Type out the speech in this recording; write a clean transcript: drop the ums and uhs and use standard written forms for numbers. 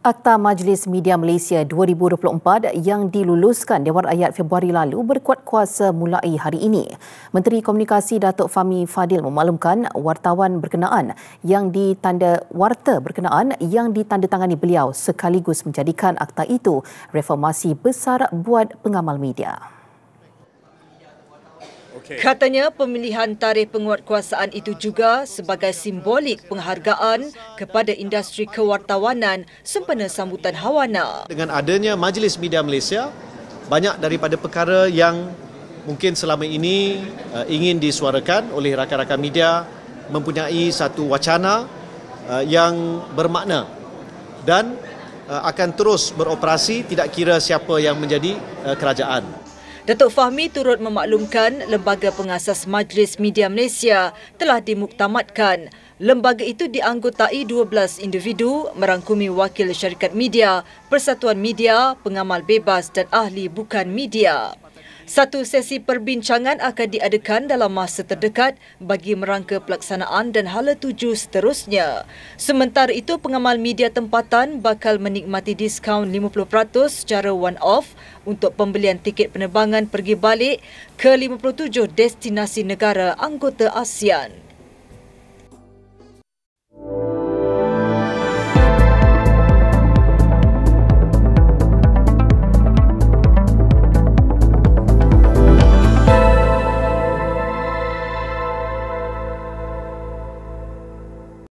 Akta Majlis Media Malaysia 2024 yang diluluskan Dewan Rakyat Februari lalu berkuat kuasa mulai hari ini. Menteri Komunikasi Datuk Fahmi Fadil memaklumkan warta berkenaan yang ditandatangani beliau sekaligus menjadikan akta itu reformasi besar buat pengamal media. Katanya pemilihan tarikh penguatkuasaan itu juga sebagai simbolik penghargaan kepada industri kewartawanan sempena sambutan Hawana. Dengan adanya Majlis Media Malaysia, banyak daripada perkara yang mungkin selama ini ingin disuarakan oleh rakan-rakan media mempunyai satu wacana yang bermakna dan akan terus beroperasi tidak kira siapa yang menjadi kerajaan. Datuk Fahmi turut memaklumkan lembaga pengasas Majlis Media Malaysia telah dimuktamadkan. Lembaga itu dianggotai 12 individu merangkumi wakil syarikat media, persatuan media, pengamal bebas dan ahli bukan media. Satu sesi perbincangan akan diadakan dalam masa terdekat bagi merangka pelaksanaan dan hala tuju seterusnya. Sementara itu, pengamal media tempatan bakal menikmati diskaun 50% secara one-off untuk pembelian tiket penerbangan pergi balik ke 57 destinasi negara anggota ASEAN.